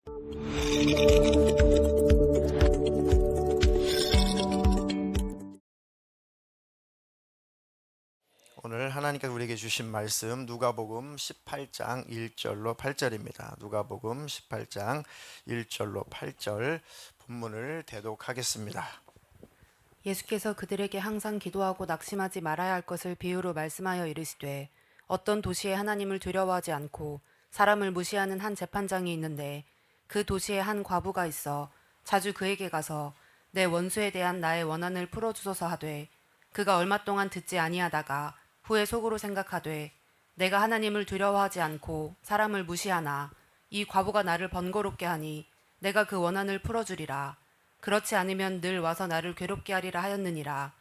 오늘 하나님께서 우리에게 주신 말씀 누가복음 18장 1절로 8절입니다. 누가복음 18장 1절로 8절 본문을 대독하겠습니다. 예수께서 그들에게 항상 기도하고 낙심하지 말아야 할 것을 비유로 말씀하여 이르시되 어떤 도시에 하나님을 두려워하지 않고 사람을 무시하는 한 재판장이 있는데 그 도시에 한 과부가 있어 자주 그에게 가서 내 원수에 대한 나의 원한을 풀어주소서 하되 그가 얼마 동안 듣지 아니하다가 후에 속으로 생각하되 내가 하나님을 두려워하지 않고 사람을 무시하나 이 과부가 나를 번거롭게 하니 내가 그 원한을 풀어주리라. 그렇지 않으면 늘 와서 나를 괴롭게 하리라 하였느니라.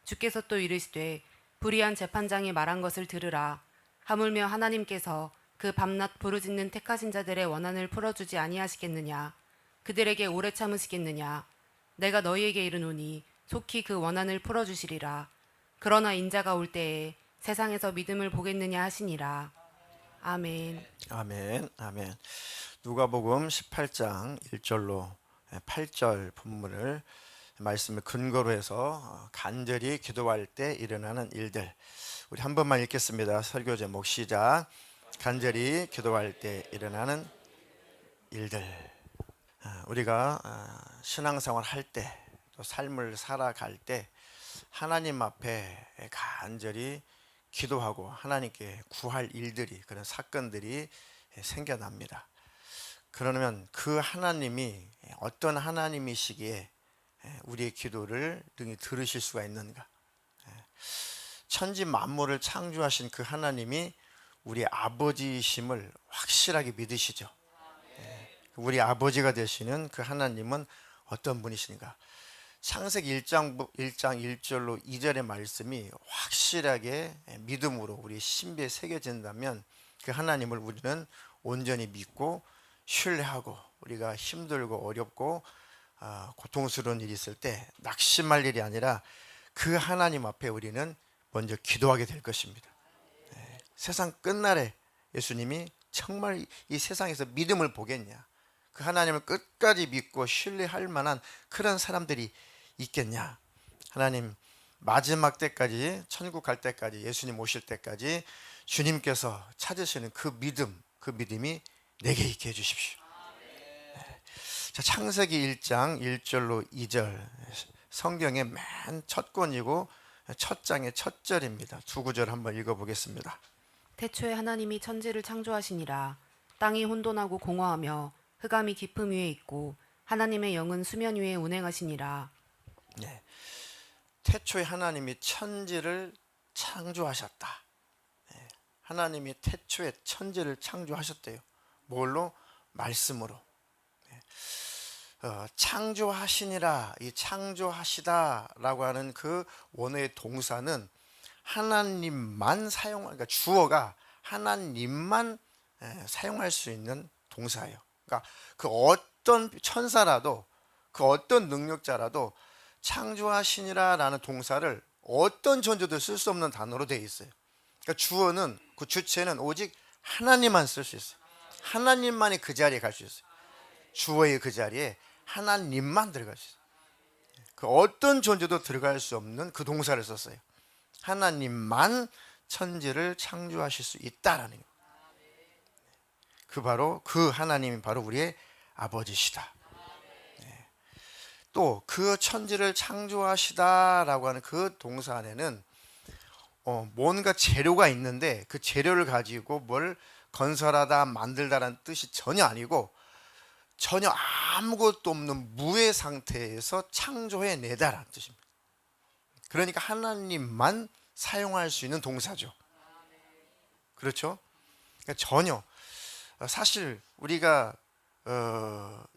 주께서 또 이르시되 불의한 재판장이 말한 것을 들으라. 하물며 하나님께서 그 밤낮 부르짖는 택하신 자들의 원한을 풀어주지 아니하시겠느냐. 그들에게 오래 참으시겠느냐. 내가 너희에게 이르노니 속히 그 원한을 풀어주시리라. 그러나 인자가 올 때에 세상에서 믿음을 보겠느냐 하시니라. 아멘. 아멘. 아멘. 누가복음 18장 1절로 8절 본문을 말씀을 근거로 해서 간절히 기도할 때 일어나는 일들, 우리 한 번만 읽겠습니다. 설교 제목 시작. 간절히 기도할 때 일어나는 일들. 우리가 신앙생활 할 때, 또 삶을 살아갈 때 하나님 앞에 간절히 기도하고 하나님께 구할 일들이, 그런 사건들이 생겨납니다. 그러면 그 하나님이 어떤 하나님이시기에 우리의 기도를 능히 들으실 수가 있는가? 천지 만물을 창조하신 그 하나님이 우리 아버지이심을 확실하게 믿으시죠. 우리 아버지가 되시는 그 하나님은 어떤 분이신가? 창세기 1장 1절로 2절의 말씀이 확실하게 믿음으로 우리 신비에 새겨진다면 그 하나님을 우리는 온전히 믿고 신뢰하고, 우리가 힘들고 어렵고 고통스러운 일이 있을 때 낙심할 일이 아니라 그 하나님 앞에 우리는 먼저 기도하게 될 것입니다. 세상 끝날에 예수님이 정말 이 세상에서 믿음을 보겠냐, 그 하나님을 끝까지 믿고 신뢰할 만한 그런 사람들이 있겠냐. 하나님 마지막 때까지, 천국 갈 때까지, 예수님 오실 때까지 주님께서 찾으시는 그 믿음이 내게 있게 해주십시오. 자, 창세기 1장 1절로 2절, 성경의 맨 첫 권이고 첫 장의 첫 절입니다. 두 구절 한번 읽어보겠습니다. 태초에 하나님이 천지를 창조하시니라. 땅이 혼돈하고 공허하며 흑암이 깊음 위에 있고 하나님의 영은 수면 위에 운행하시니라. 네. 태초에 하나님이 천지를 창조하셨다. 네. 하나님이 태초에 천지를 창조하셨대요. 뭘로? 말씀으로. 네. 창조하시니라, 이 창조하시다라고 하는 그 원어의 동사는 하나님만 그러니까 주어가 하나님만 사용할 수 있는 동사예요. 그러니까 그 어떤 천사라도, 그 어떤 능력자라도 창조하시니라라는 동사를 어떤 존재도 쓸 수 없는 단어로 되어 있어요. 그러니까 주어는, 그 주체는 오직 하나님만 쓸 수 있어요. 하나님만이 그 자리에 갈 수 있어요. 주어의 그 자리에 하나님만 들어갈 수 있어요. 그 어떤 존재도 들어갈 수 없는 그 동사를 썼어요. 하나님만 천지를 창조하실 수 있다라는 거예요. 그 하나님이 바로 우리의 아버지시다. 또 그 천지를 창조하시다라고 하는 그 동사 안에는 뭔가 재료가 있는데 그 재료를 가지고 뭘 건설하다, 만들다라는 뜻이 전혀 아니고, 전혀 아무것도 없는 무의 상태에서 창조해내다라는 뜻입니다. 그러니까 하나님만 사용할 수 있는 동사죠. 그렇죠? 그러니까 전혀, 사실 우리가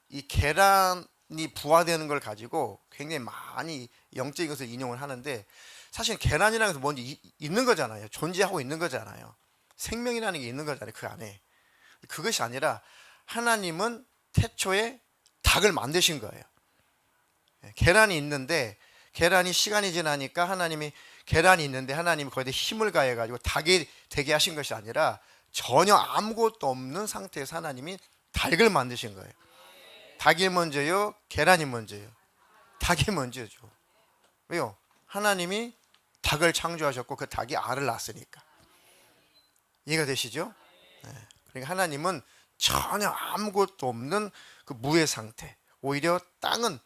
이 계란이 부화되는 걸 가지고 굉장히 많이 영적인 것을 인용을 하는데, 사실 계란이라는 것은 먼저 있는 거잖아요. 존재하고 있는 거잖아요. 생명이라는 게 있는 거잖아요, 그 안에. 그것이 아니라 하나님은 태초에 닭을 만드신 거예요. 계란이 있는데, 계란이 시간이 지나니까 하나님이 계란이 있는데 하나님이 거기에 힘을 가해가지고 닭이 되게 하신 것이 아니라 전혀 아무것도 없는 상태에서 하나님이 닭을 만드신 거예요. 닭이 먼저요? 계란이 먼저요? 닭이 먼저죠. 왜요? 하나님이 닭을 창조하셨고 그 닭이 알을 낳았으니까. 이해가 되시죠? 그러니까 하나님은 전혀 아무것도 없는 그 무의 상태. 오히려 땅은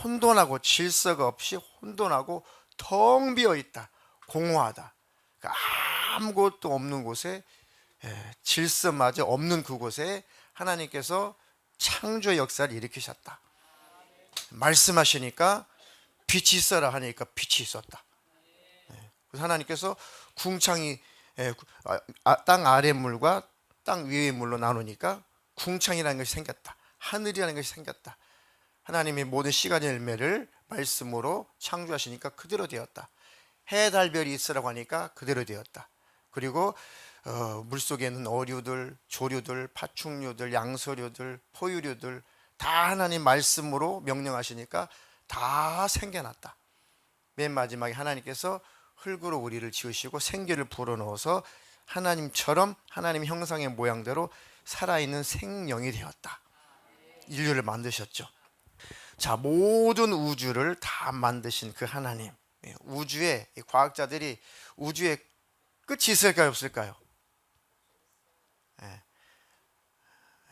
혼돈하고 질서가 없이 혼돈하고 텅 비어 있다. 공허하다. 그러니까 아무것도 없는 곳에, 질서마저 없는 그곳에 하나님께서 창조의 역사를 일으키셨다. 말씀하시니까 빛이 있어라 하니까 빛이 있었다. 그래서 하나님께서 궁창이, 땅 아래 물과 땅 위의 물로 나누니까 궁창이라는 것이 생겼다. 하늘이라는 것이 생겼다. 하나님이 모든 시간의 열매를 말씀으로 창조하시니까 그대로 되었다. 해, 달, 별이 있으라고 하니까 그대로 되었다. 그리고 물속에 있는 어류들, 조류들, 파충류들, 양서류들, 포유류들 다 하나님 말씀으로 명령하시니까 다 생겨났다. 맨 마지막에 하나님께서 흙으로 우리를 지으시고 생기를 불어넣어서 하나님처럼 하나님 형상의 모양대로 살아있는 생명이 되었다. 인류를 만드셨죠. 자, 모든 우주를 다 만드신 그 하나님, 우주에, 과학자들이 우주에 끝이 있을까요, 없을까요?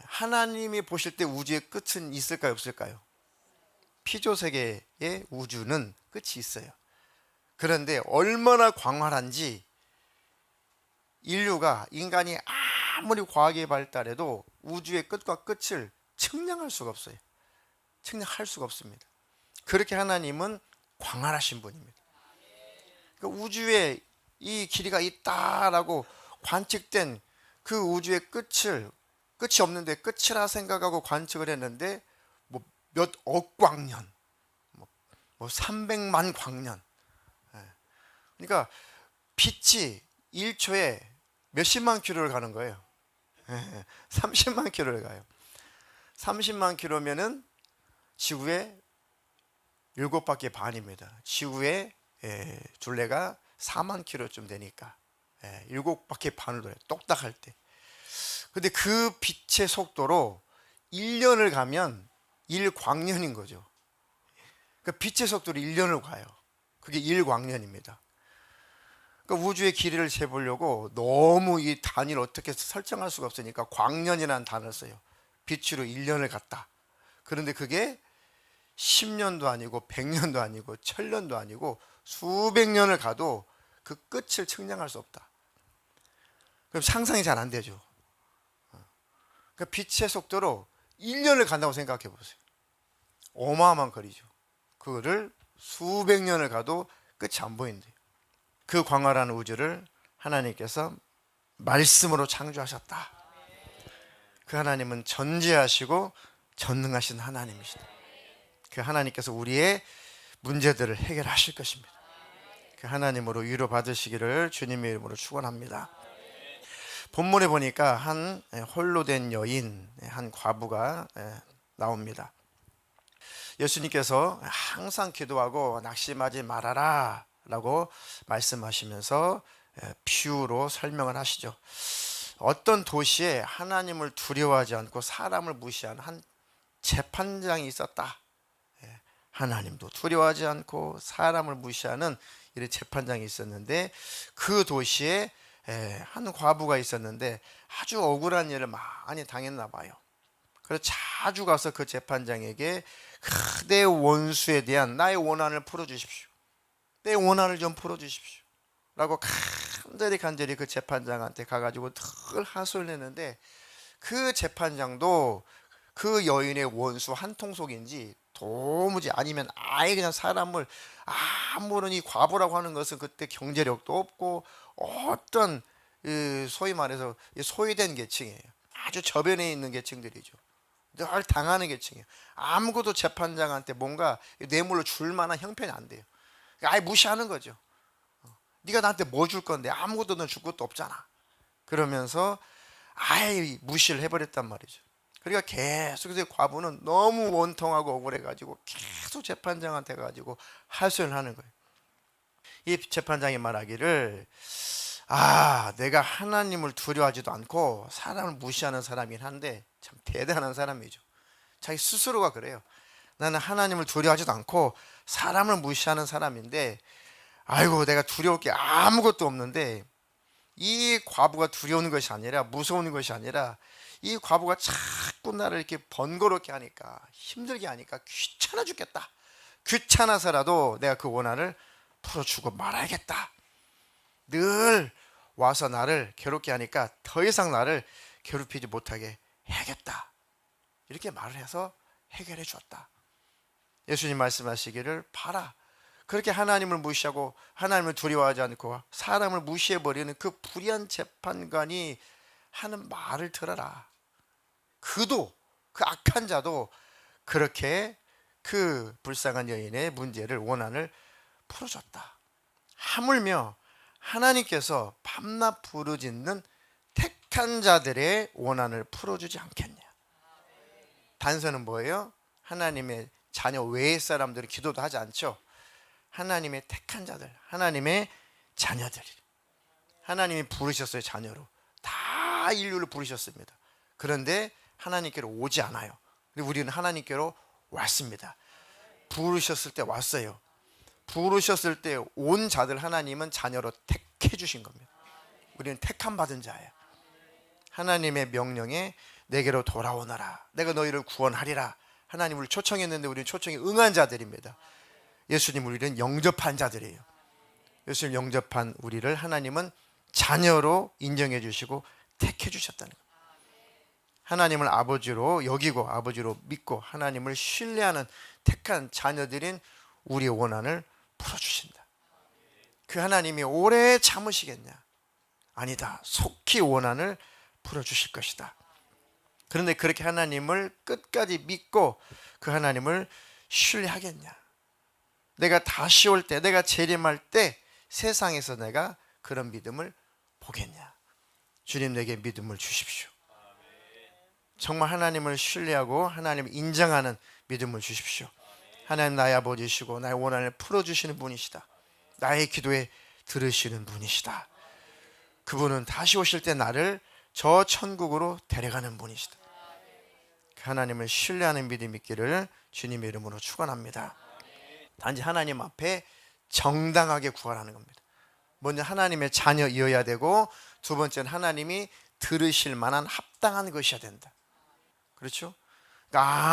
하나님이 보실 때 우주의 끝은 있을까요, 없을까요? 피조세계의 우주는 끝이 있어요. 그런데 얼마나 광활한지 인류가, 인간이 아무리 과학이 발달해도 우주의 끝과 끝을 측량할 수가 없어요. 측량할 수가 없습니다. 그렇게 하나님은 광활하신 분입니다. 그러니까 우주에 이 길이가 있다라고 관측된 그 우주의 끝이 없는데 끝이라 생각하고 관측을 했는데 뭐 몇 억 광년, 뭐 300만 광년. 그러니까 빛이 1초에 몇십만 킬로를 가는 거예요. 30만 킬로를 가요. 30만 킬로면은 지구의 7바퀴 반입니다. 지구의 둘레가 4만 킬로쯤 되니까 7바퀴 반을 돌아요. 똑딱할 때. 근데 그 빛의 속도로 1년을 가면 1광년인 거죠. 그러니까 빛의 속도로 1년을 가요. 그게 1광년입니다. 그러니까 우주의 길이를 재보려고 너무 이 단위를 어떻게 설정할 수가 없으니까 광년이라는 단어를 써요. 빛으로 1년을 갔다. 그런데 그게 10년도 아니고 100년도 아니고 1000년도 아니고 수백 년을 가도 그 끝을 측량할 수 없다. 그럼 상상이 잘 안 되죠. 그러니까 빛의 속도로 1년을 간다고 생각해 보세요. 어마어마한 거리죠. 그거를 수백 년을 가도 끝이 안 보인대요. 그 광활한 우주를 하나님께서 말씀으로 창조하셨다. 그 하나님은 전지하시고 전능하신 하나님이시다. 그 하나님께서 우리의 문제들을 해결하실 것입니다. 그 하나님으로 위로받으시기를 주님의 이름으로 축원합니다. 본문에 보니까 한 홀로 된 여인, 한 과부가 나옵니다. 예수님께서 항상 기도하고 낙심하지 말아라 라고 말씀하시면서 비유로 설명을 하시죠. 어떤 도시에 하나님을 두려워하지 않고 사람을 무시하는 한 재판장이 있었다. 하나님도 두려워하지 않고 사람을 무시하는 이런 재판장이 있었는데 그 도시에 한 과부가 있었는데 아주 억울한 일을 많이 당했나 봐요. 그래서 자주 가서 그 재판장에게 내 원수에 대한 나의 원한을 풀어주십시오. 내 원한을 좀 풀어주십시오 라고 간절히 그 재판장한테 가가지고 늘 하소연을 했는데 그 재판장도 그 여인의 원수 한 통속인지 도무지 아니면 아예 그냥 사람을 아무런 이 과부라고 하는 것은 그때 경제력도 없고 어떤 소위 말해서 소외된 계층이에요. 아주 저변에 있는 계층들이죠. 늘 당하는 계층이에요. 아무것도 재판장한테 뭔가 뇌물로 줄 만한 형편이 안 돼요. 아예 무시하는 거죠. 네가 나한테 뭐 줄 건데 아무것도 넌 줄 것도 없잖아. 그러면서 아예 무시를 해버렸단 말이죠. 그러니까 계속해서 과부는 너무 원통하고 억울해가지고 계속 재판장한테 가지고 하소연을 하는 거예요. 이 재판장이 말하기를 내가 하나님을 두려워하지도 않고 사람을 무시하는 사람이긴 한데 참 대단한 사람이죠. 자기 스스로가 그래요. 나는 하나님을 두려워하지도 않고 사람을 무시하는 사람인데, 아이고 내가 두려울 게 아무것도 없는데, 이 과부가 두려운 것이 아니라, 무서운 것이 아니라, 이 과부가 자꾸 나를 이렇게 번거롭게 하니까, 힘들게 하니까 귀찮아 죽겠다. 귀찮아서라도 내가 그 원한을 풀어주고 말아야겠다. 늘 와서 나를 괴롭게 하니까 더 이상 나를 괴롭히지 못하게 해야겠다. 이렇게 말을 해서 해결해 주었다. 예수님 말씀하시기를, 봐라, 그렇게 하나님을 무시하고 하나님을 두려워하지 않고 사람을 무시해버리는 그 불의한 재판관이 하는 말을 들어라. 그도, 그 악한 자도 그렇게 그 불쌍한 여인의 문제를, 원한을 풀어줬다. 하물며 하나님께서 밤낮 부르짖는 택한 자들의 원한을 풀어주지 않겠냐. 단서는 뭐예요? 하나님의 자녀 외의 사람들은 기도도 하지 않죠. 하나님의 택한 자들, 하나님의 자녀들, 하나님이 부르셨어요. 자녀로 다 인류를 부르셨습니다. 그런데 하나님께로 오지 않아요. 우리는 하나님께로 왔습니다. 부르셨을 때 왔어요. 부르셨을 때 온 자들 하나님은 자녀로 택해 주신 겁니다. 우리는 택함 받은 자예요. 하나님의 명령에 내게로 돌아오너라, 내가 너희를 구원하리라. 하나님을 초청했는데 우리는 초청에 응한 자들입니다. 예수님 우리는 영접한 자들이에요. 예수님 영접한 우리를 하나님은 자녀로 인정해 주시고 택해 주셨다는 겁니다. 하나님을 아버지로 여기고 아버지로 믿고 하나님을 신뢰하는 택한 자녀들인 우리의 원한을 풀어주신다. 그 하나님이 오래 참으시겠냐? 아니다. 속히 원한을 풀어주실 것이다. 그런데 그렇게 하나님을 끝까지 믿고 그 하나님을 신뢰하겠냐? 내가 다시 올 때, 내가 재림할 때 세상에서 내가 그런 믿음을 보겠냐? 주님 내게 믿음을 주십시오. 정말 하나님을 신뢰하고 하나님을 인정하는 믿음을 주십시오. 하나님 나의 아버지시고 나의 원한을 풀어주시는 분이시다. 나의 기도에 들으시는 분이시다. 그분은 다시 오실 때 나를 저 천국으로 데려가는 분이시다. 하나님을 신뢰하는 믿음이 있기를 주님의 이름으로 축원합니다. 단지 하나님 앞에 정당하게 구하라는 겁니다. 먼저 하나님의 자녀이어야 되고, 두 번째는 하나님이 들으실 만한 합당한 것이어야 된다. 그렇죠? 그러니까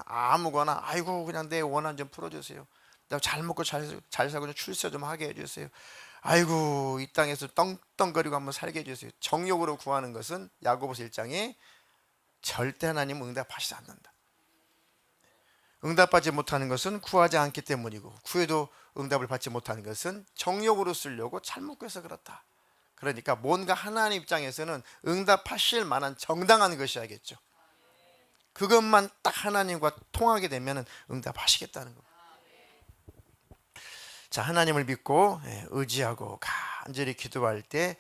아무거나 아이고 그냥 내 원한 좀 풀어주세요. 나 잘 먹고 잘 살고 좀 출세 좀 하게 해주세요. 아이고 이 땅에서 떵떵거리고 한번 살게 해주세요. 정욕으로 구하는 것은 야고보서 1장에 절대 하나님 응답하시지 않는다. 응답받지 못하는 것은 구하지 않기 때문이고, 구해도 응답을 받지 못하는 것은 정욕으로 쓰려고 잘못 구해서 그렇다. 그러니까 뭔가 하나님 입장에서는 응답하실 만한 정당한 것이야겠죠. 그것만 딱 하나님과 통하게 되면 응답하시겠다는 겁니다. 자, 하나님을 믿고 의지하고 간절히 기도할 때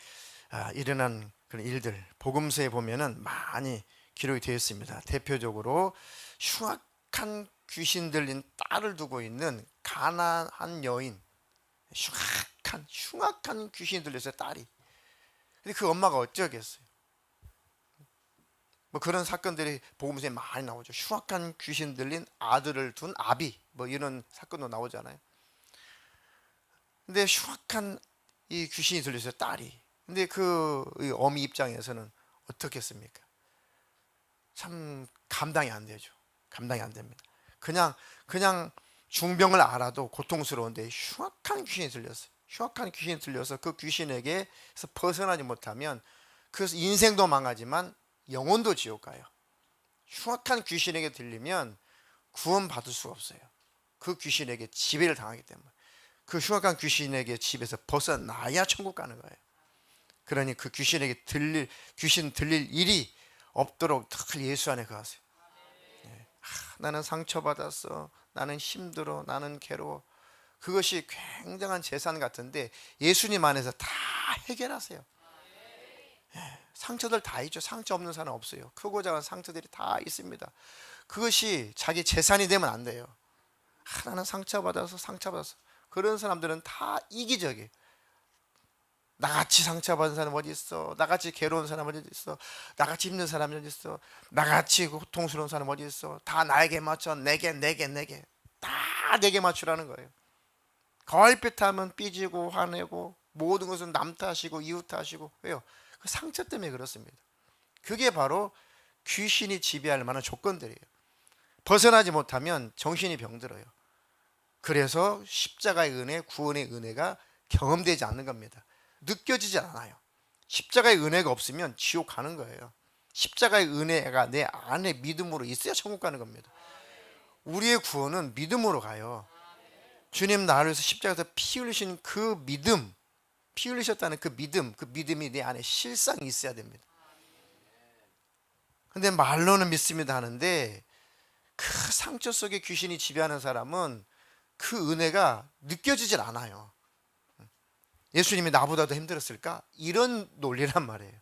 일어난 그런 일들, 복음서에 보면은 많이 기록이 되어 있습니다. 대표적으로 흉악한 귀신 들린 딸을 두고 있는 가난한 여인, 흉악한 귀신이 들렸어요, 딸이. 근데 그 엄마가 어쩌겠어요. 뭐 그런 사건들이 복음서에 많이 나오죠. 흉악한 귀신 들린 아들을 둔 아비, 뭐 이런 사건도 나오잖아요. 근데 흉악한 이 귀신이 들렸어요, 딸이. 근데 그 어미 입장에서는 어떻겠습니까? 참 감당이 안 되죠. 감당이 안 됩니다. 그냥 중병을 알아도 고통스러운데 흉악한 귀신이 들렸어요. 흉악한 귀신이 들려서 그 귀신에게서 벗어나지 못하면 그래서 인생도 망하지만 영혼도 지옥 가요. 흉악한 귀신에게 들리면 구원받을 수가 없어요. 그 귀신에게 지배를 당하기 때문에. 그 흉악한 귀신에게 집에서 벗어나야 천국 가는 거예요. 그러니 그 귀신에게 귀신 들릴 일이 없도록 늘 예수 안에 거하세요. 나는 상처받았어, 나는 힘들어, 나는 괴로워. 그것이 굉장한 재산 같은데 예수님 안에서 다 해결하세요. 상처들 다 있죠. 상처 없는 사람 없어요. 크고 작은 상처들이 다 있습니다. 그것이 자기 재산이 되면 안 돼요. 나는 상처받아서 그런 사람들은 다 이기적이에요. 나같이 상처받은 사람 어디 있어? 나같이 괴로운 사람 어디 있어? 나같이 힘든 사람이 어디 있어? 나같이 고통스러운 사람 어디 있어? 다 나에게 맞춰. 내게 다 내게 맞추라는 거예요. 걸핏 하면 삐지고 화내고 모든 것은 남 탓이고 이웃 탓이고. 왜요? 그 상처 때문에 그렇습니다. 그게 바로 귀신이 지배할 만한 조건들이에요. 벗어나지 못하면 정신이 병들어요. 그래서 십자가의 은혜, 구원의 은혜가 경험되지 않는 겁니다. 느껴지지 않아요. 십자가의 은혜가 없으면 지옥 가는 거예요. 십자가의 은혜가 내 안에 믿음으로 있어야 천국 가는 겁니다. 우리의 구원은 믿음으로 가요. 주님 나를 위해서 십자가에서 피 흘리신 그 믿음, 피 흘리셨다는 그 믿음이 내 안에 실상이 있어야 됩니다. 근데 말로는 믿습니다 하는데 그 상처 속에 귀신이 지배하는 사람은 그 은혜가 느껴지질 않아요. 예수님이 나보다 더 힘들었을까? 이런 논리란 말이에요.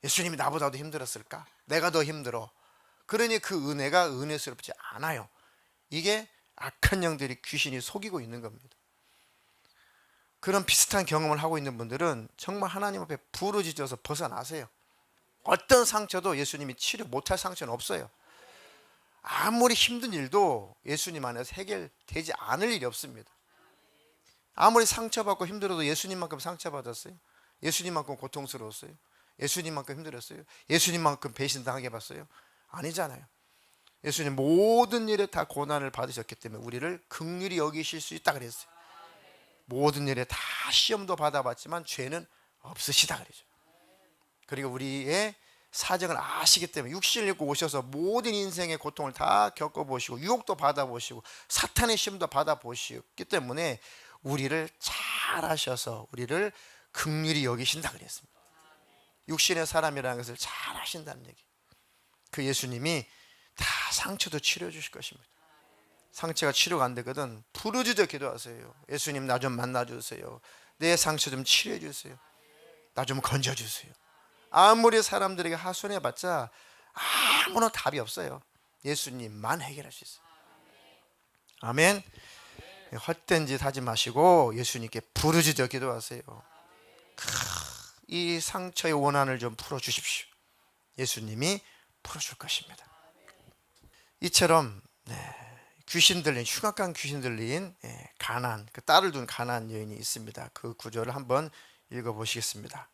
예수님이 나보다 더 힘들었을까? 내가 더 힘들어. 그러니 그 은혜가 은혜스럽지 않아요. 이게 악한 영들이 귀신이 속이고 있는 겁니다. 그런 비슷한 경험을 하고 있는 분들은 정말 하나님 앞에 부르짖어서 벗어나세요. 어떤 상처도 예수님이 치료 못할 상처는 없어요. 아무리 힘든 일도 예수님 안에서 해결되지 않을 일이 없습니다. 아무리 상처받고 힘들어도 예수님만큼 상처받았어요? 예수님만큼 고통스러웠어요? 예수님만큼 힘들었어요? 예수님만큼 배신당하게 봤어요? 아니잖아요. 예수님 모든 일에 다 고난을 받으셨기 때문에 우리를 긍휼히 여기실 수 있다 그랬어요. 모든 일에 다 시험도 받아봤지만 죄는 없으시다 그러죠. 그리고 우리의 사정을 아시기 때문에 육신을 입고 오셔서 모든 인생의 고통을 다 겪어보시고 유혹도 받아보시고 사탄의 시험도 받아보셨기 때문에 우리를 잘 아셔서 우리를 긍휼히 여기신다 그랬습니다. 육신의 사람이라는 것을 잘 아신다는 얘기. 그 예수님이 다 상처도 치료해 주실 것입니다. 상처가 치료가 안 되거든 부르짖어 기도하세요. 예수님 나 좀 만나주세요. 내 상처 좀 치료해 주세요. 나 좀 건져주세요. 아무리 사람들에게 하소연해봤자 아무런 답이 없어요. 예수님만 해결할 수 있어요. 아멘. 헛된 짓 하지 마시고 예수님께 부르짖어 기도하세요. 이 상처의 원한을 좀 풀어주십시오. 예수님이 풀어줄 것입니다. 이처럼 귀신 들린 흉악한 귀신 들린 가나안, 그 딸을 둔 가나안 여인이 있습니다. 그 구절을 한번 읽어보시겠습니다.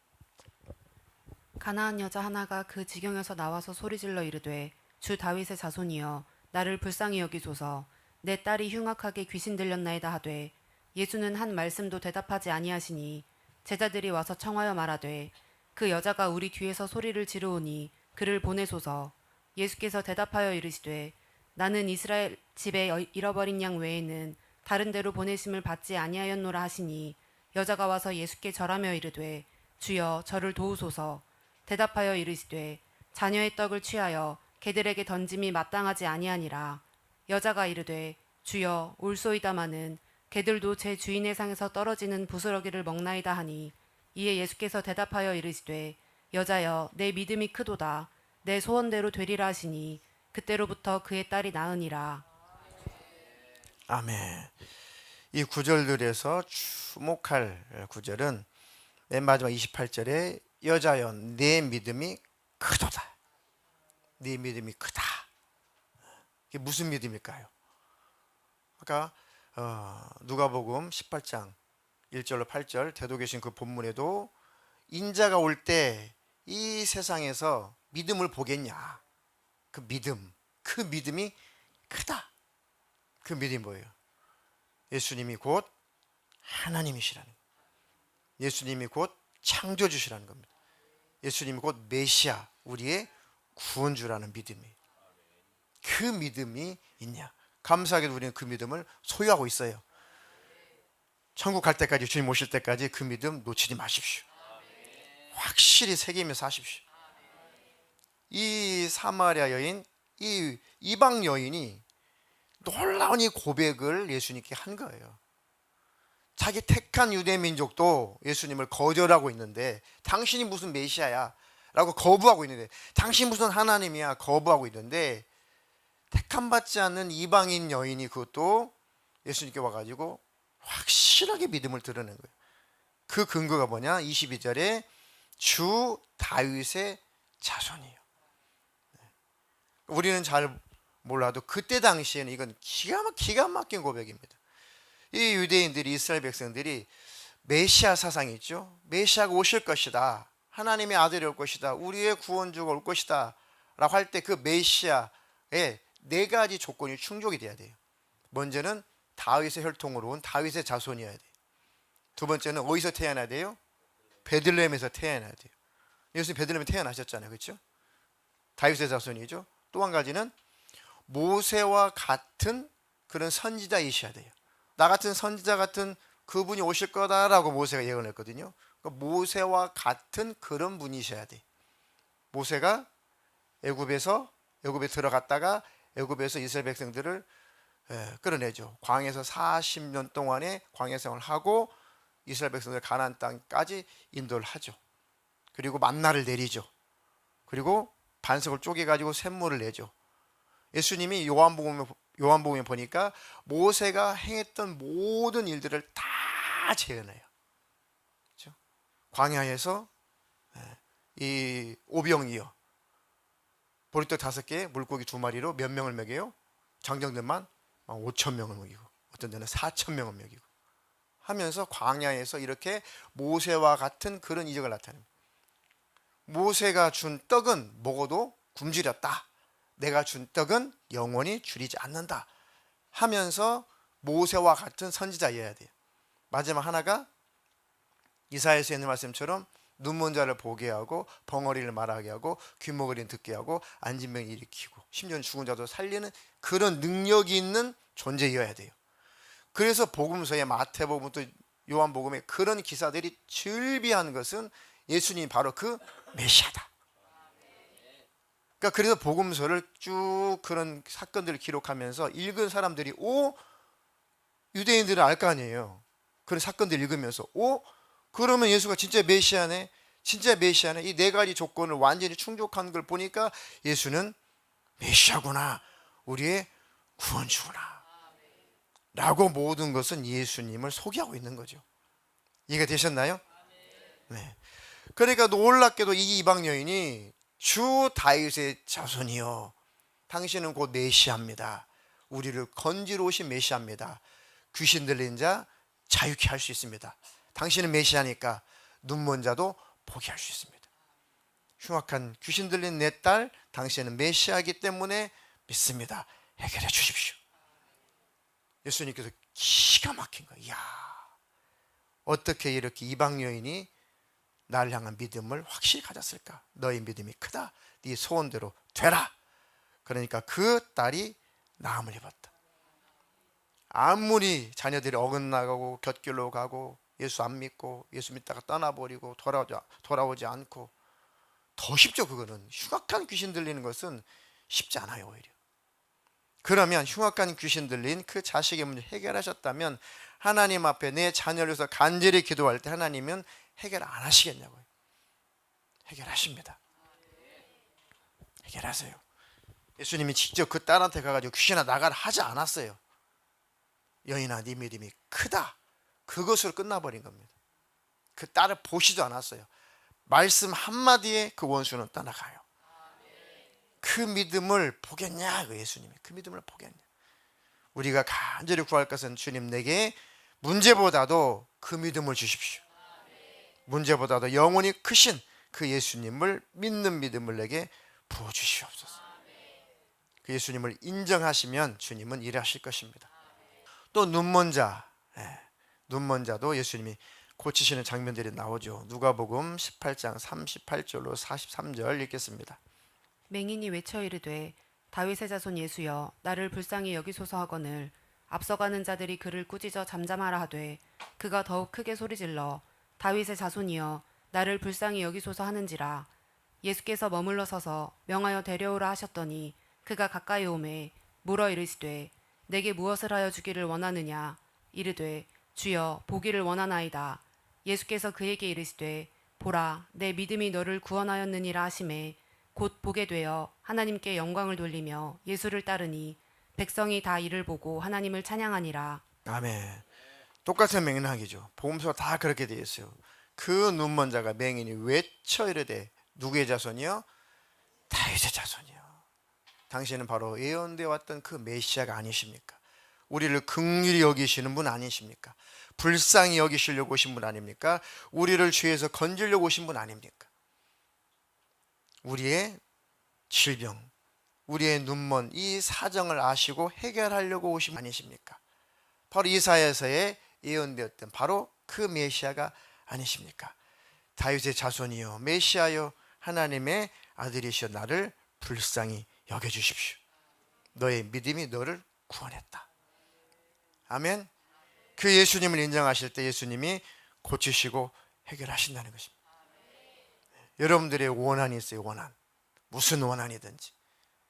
가나안 여자 하나가 그 지경에서 나와서 소리질러 이르되 주 다윗의 자손이여 나를 불쌍히 여기소서 내 딸이 흉악하게 귀신 들렸나이다 하되 예수는 한 말씀도 대답하지 아니하시니 제자들이 와서 청하여 말하되 그 여자가 우리 뒤에서 소리를 지르오니 그를 보내소서. 예수께서 대답하여 이르시되 나는 이스라엘 집에 잃어버린 양 외에는 다른 데로 보내심을 받지 아니하였노라 하시니 여자가 와서 예수께 절하며 이르되 주여 저를 도우소서. 대답하여 이르시되 자녀의 떡을 취하여 개들에게 던짐이 마땅하지 아니하니라. 여자가 이르되 주여 올소이다마는 개들도 제 주인의 상에서 떨어지는 부스러기를 먹나이다 하니 이에 예수께서 대답하여 이르시되 여자여 내 믿음이 크도다 내 소원대로 되리라 하시니 그때로부터 그의 딸이 나으니라. 아멘. 이 구절들에서 주목할 구절은 맨 마지막 28절에 여자여 내 믿음이 크도다. 네 믿음이 크다. 이게 무슨 믿음일까요? 아까 누가복음 18장 1절로 8절 대도계신 그 본문에도 인자가 올 때 이 세상에서 믿음을 보겠냐. 그 믿음이 크다. 그 믿음이 뭐예요? 예수님이 곧 하나님이시라는 거예요. 예수님이 곧 창조주시라는 겁니다. 예수님이 곧 메시아, 우리의 구원주라는 믿음이에요. 그 믿음이 있냐? 감사하게도 우리는 그 믿음을 소유하고 있어요. 천국 갈 때까지, 주님 오실 때까지 그 믿음 놓치지 마십시오. 확실히 새기며 사십시오. 이 사마리아 여인, 이 이방 여인이 놀라운 이 고백을 예수님께 한 거예요. 자기 택한 유대 민족도 예수님을 거절하고 있는데 당신이 무슨 메시아야 라고 거부하고 있는데, 당신 무슨 하나님이야 거부하고 있는데, 택함받지 않는 이방인 여인이 그것도 예수님께 와가지고 확실하게 믿음을 드러낸 거예요. 그 근거가 뭐냐? 22절에 주 다윗의 자손이에요. 우리는 잘 몰라도 그때 당시에는 이건 기가 막힌 고백입니다. 이 유대인들이, 이스라엘 백성들이 메시아 사상이 있죠. 메시아가 오실 것이다. 하나님의 아들이 올 것이다. 우리의 구원주가 올 것이다. 라고 할 때 그 메시아의 네 가지 조건이 충족이 돼야 돼요. 먼저는 다윗의 혈통으로 온 다윗의 자손이어야 돼요. 두 번째는 어디서 태어나야 돼요? 베들레헴에서 태어나야 돼요. 예수님 베들레헴에 태어나셨잖아요. 그렇죠? 다윗의 자손이죠. 또 한 가지는 모세와 같은 그런 선지자이셔야 돼요. 나 같은 선지자 같은 그분이 오실 거다라고 모세가 예언을 했거든요. 그러니까 모세와 같은 그런 분이셔야 돼. 모세가 애굽에 들어갔다가 애굽에서 이스라엘 백성들을 끌어내죠. 광야에서 40년 동안의 광야 생활을 하고 이스라엘 백성들 가나안 땅까지 인도를 하죠. 그리고 만나를 내리죠. 그리고 반석을 쪼개 가지고 샘물을 내죠. 예수님이 요한복음에 보니까 모세가 행했던 모든 일들을 다 재현해요. 그렇죠? 광야에서 이 오병이어 보리떡 5개, 물고기 2마리로 몇 명을 먹여요? 장정들만 5,000명을 먹이고 어떤 데는 4,000명을 먹이고 하면서 광야에서 이렇게 모세와 같은 그런 이적을 나타냅니다. 모세가 준 떡은 먹어도 굶주렸다. 내가 준 떡은 영원히 줄이지 않는다 하면서 모세와 같은 선지자여야 돼요. 마지막 하나가 이사야에서 있는 말씀처럼 눈먼 자를 보게 하고 벙어리를 말하게 하고 귀머거리는 듣게 하고 안진병 일으키고 심지어는 죽은 자도 살리는 그런 능력이 있는 존재여야 돼요. 그래서 복음서에 마태복음부터 요한복음에 그런 기사들이 즐비한 것은 예수님이 바로 그 메시아다. 그러니까 그래서 복음서를 쭉 그런 사건들을 기록하면서 읽은 사람들이 유대인들은 알 거 아니에요. 그런 사건들 읽으면서 그러면 예수가 진짜 메시아네. 이 네 가지 조건을 완전히 충족한 걸 보니까 예수는 메시아구나. 우리의 구원주구나. 라고 모든 것은 예수님을 소개하고 있는 거죠. 이해가 되셨나요? 네. 그러니까 놀랍게도 이 이방 여인이 주 다윗의 자손이요. 당신은 곧 메시아입니다. 우리를 건지러 오신 메시아입니다. 귀신 들린 자 자유케 할 수 있습니다. 당신은 메시아니까 눈먼 자도 보게 할 수 있습니다. 흉악한 귀신 들린 내 딸, 당신은 메시아이기 때문에 믿습니다. 해결해 주십시오. 예수님께서 기가 막힌 거예요. 이야, 어떻게 이렇게 이방 여인이 나를 향한 믿음을 확실히 가졌을까? 너의 믿음이 크다. 네 소원대로 되라. 그러니까 그 딸이 나음을 입었다. 아무리 자녀들이 어긋나가고 곁길로 가고 예수 안 믿고 예수 믿다가 떠나버리고 돌아오지 않고 더 쉽죠. 그거는 흉악한 귀신 들리는 것은 쉽지 않아요. 오히려. 그러면 흉악한 귀신 들린 그 자식의 문제 해결하셨다면 하나님 앞에 내 자녀를 위해서 간절히 기도할 때 하나님은 해결 안 하시겠냐고요. 해결하십니다. 해결하세요. 예수님이 직접 그 딸한테 가가지고 귀신아 나가라 하지 않았어요. 여인아 네 믿음이 크다. 그것으로 끝나버린 겁니다. 그 딸을 보시도 않았어요. 말씀 한마디에 그 원수는 떠나가요. 그 믿음을 보겠냐? 예수님이 그 믿음을 보겠냐? 우리가 간절히 구할 것은 주님 내게 문제보다도 그 믿음을 주십시오. 문제보다도 영원히 크신 그 예수님을 믿는 믿음을 내게 부어주시옵소서. 그 예수님을 인정하시면 주님은 일하실 것입니다. 또 눈먼 자도 예수님이 고치시는 장면들이 나오죠. 누가복음 18장 38절로 43절 읽겠습니다. 맹인이 외쳐 이르되 다윗의 자손 예수여 나를 불쌍히 여기소서 하거늘 앞서가는 자들이 그를 꾸짖어 잠잠하라 하되 그가 더욱 크게 소리질러 다윗의 자손이여 나를 불쌍히 여기소서 하는지라. 예수께서 머물러 서서 명하여 데려오라 하셨더니 그가 가까이 오매 물어 이르시되 내게 무엇을 하여 주기를 원하느냐. 이르되 주여 보기를 원하나이다. 예수께서 그에게 이르시되 보라 내 믿음이 너를 구원하였느니라 하시매 곧 보게 되어 하나님께 영광을 돌리며 예수를 따르니 백성이 다 이를 보고 하나님을 찬양하니라. 아멘. 똑같은 맥락이죠. 복음서가 다 그렇게 되어 있어요. 그 눈먼 자가 맹인이 외쳐 이르되 누구의 자손이요? 다윗의 자손이요. 당신은 바로 예언되어 왔던 그 메시아가 아니십니까? 우리를 긍휼히 여기시는 분 아니십니까? 불쌍히 여기시려고 오신 분 아닙니까? 우리를 죄에서 건지려고 오신 분 아닙니까? 우리의 질병, 우리의 눈먼 이 사정을 아시고 해결하려고 오신 분 아니십니까? 바로 이사야서에 예언되었던 바로 그 메시아가 아니십니까? 다윗의 자손이요 메시아요 하나님의 아들이시여 나를 불쌍히 여겨주십시오. 너의 믿음이 너를 구원했다. 아멘. 그 예수님을 인정하실 때 예수님이 고치시고 해결하신다는 것입니다. 여러분들의 원한이 있어요. 원한. 무슨 원한이든지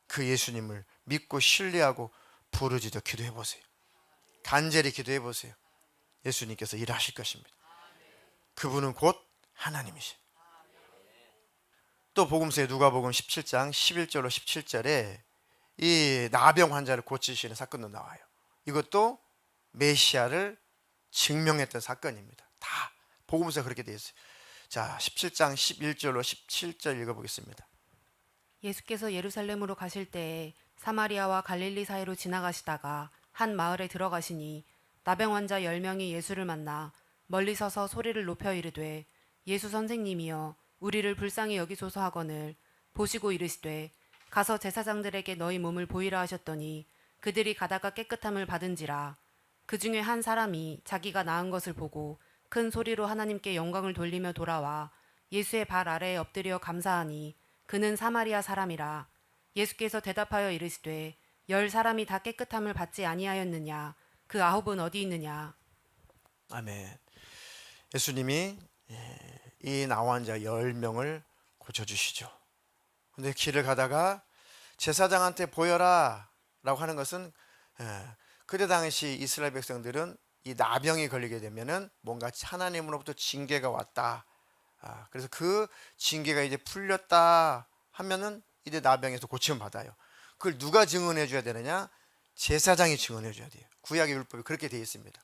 그 예수님을 믿고 신뢰하고 부르짖어 기도해 보세요. 간절히 기도해 보세요. 예수님께서 일하실 것입니다. 그분은 곧 하나님이시죠. 또 복음서에 누가복음 17장 11절로 17절에 이 나병 환자를 고치시는 사건도 나와요. 이것도 메시아를 증명했던 사건입니다. 다 복음서에 그렇게 되어 있어요. 자, 17장 11절로 17절 읽어보겠습니다. 예수께서 예루살렘으로 가실 때에 사마리아와 갈릴리 사이로 지나가시다가 한 마을에 들어가시니 나병 환자 10명이 예수를 만나 멀리 서서 소리를 높여 이르되 예수 선생님이여 우리를 불쌍히 여기소서 하거늘 보시고 이르시되 가서 제사장들에게 너희 몸을 보이라 하셨더니 그들이 가다가 깨끗함을 받은지라. 그 중에 한 사람이 자기가 나은 것을 보고 큰 소리로 하나님께 영광을 돌리며 돌아와 예수의 발 아래에 엎드려 감사하니 그는 사마리아 사람이라. 예수께서 대답하여 이르시되 10사람이 다 깨끗함을 받지 아니하였느냐? 그 9은 어디 있느냐? 아멘. 예수님이 이 나환자 10명을 고쳐주시죠. 근데 길을 가다가 제사장한테 보여라 라고 하는 것은 그때 당시 이스라엘 백성들은 이 나병이 걸리게 되면은 뭔가 하나님으로부터 징계가 왔다. 그래서 그 징계가 이제 풀렸다 하면은 이제 나병에서 고침을 받아요. 그걸 누가 증언해 줘야 되느냐? 제사장이 증언해 줘야 돼요. 구약의 율법이 그렇게 되어 있습니다.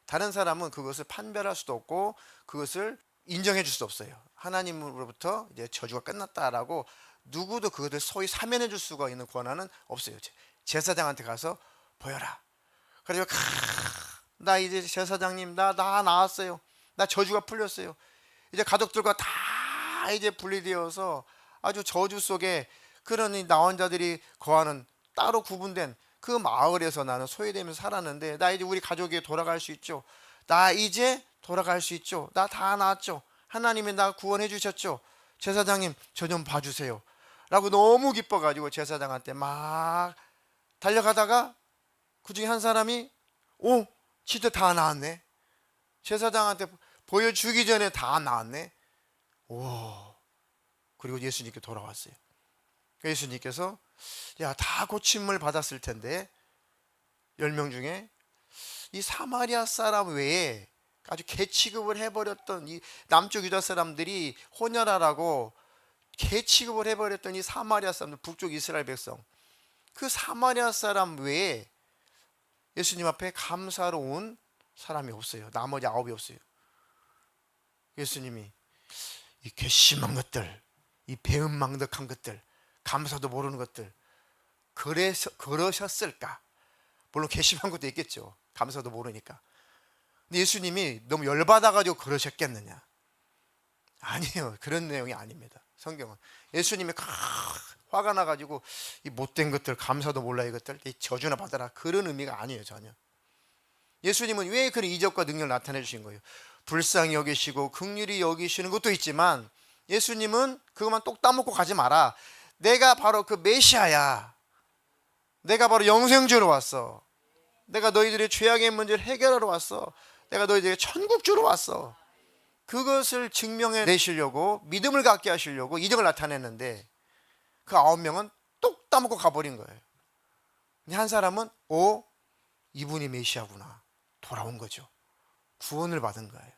다른 사람은 그것을 판별할 수도 없고 그것을 인정해 줄 수 없어요. 하나님으로부터 이제 저주가 끝났다라고 누구도 그것을 소위 사면해 줄 수가 있는 권한은 없어요. 제사장한테 가서 보여라. 그래서 나 이제 제사장님 나 나았어요. 나 저주가 풀렸어요. 이제 가족들과 다 이제 분리되어서 아주 저주 속에 그런 이 나온 자들이 거하는 따로 구분된 그 마을에서 나는 소외되면서 살았는데 나 이제 우리 가족에 돌아갈 수 있죠. 나 이제 돌아갈 수 있죠. 나 다 나았죠. 하나님이 나 구원해 주셨죠. 제사장님 저 좀 봐주세요 라고 너무 기뻐가지고 제사장한테 막 달려가다가 그 중에 한 사람이 오 진짜 다 나았네. 제사장한테 보여주기 전에 다 나았네. 오 그리고 예수님께 돌아왔어요. 예수님께서 야 다 고침을 받았을 텐데 10명 중에 이 사마리아 사람 외에 아주 개취급을 해버렸던 이 남쪽 유다 사람들이 혼혈하라고 개취급을 해버렸던 이 사마리아 사람들, 북쪽 이스라엘 백성, 그 사마리아 사람 외에 예수님 앞에 감사로 온 사람이 없어요. 나머지 9이 없어요. 예수님이 이 괘씸한 것들, 이 배은망덕한 것들, 감사도 모르는 것들 그러셨을까? 물론 괘씸한 것도 있겠죠. 감사도 모르니까. 근데 예수님이 너무 열받아가지고 그러셨겠느냐? 아니에요. 그런 내용이 아닙니다. 성경은 예수님이 화가 나가지고 이 못된 것들, 감사도 몰라 이것들 저주나 받아라 그런 의미가 아니에요. 전혀. 예수님은 왜 그런 이적과 능력을 나타내 주신 거예요? 불쌍히 여기시고 긍휼히 여기시는 것도 있지만 예수님은 그것만 똑 따먹고 가지 마라. 내가 바로 그 메시아야. 내가 바로 영생주로 왔어. 내가 너희들의 죄악의 문제를 해결하러 왔어. 내가 너희들에게 천국 주러 왔어. 그것을 증명해 내시려고 믿음을 갖게 하시려고 이적을 나타냈는데 그 9명은 똑 따먹고 가버린 거예요. 근데 한 사람은 이분이 메시아구나. 돌아온 거죠. 구원을 받은 거예요.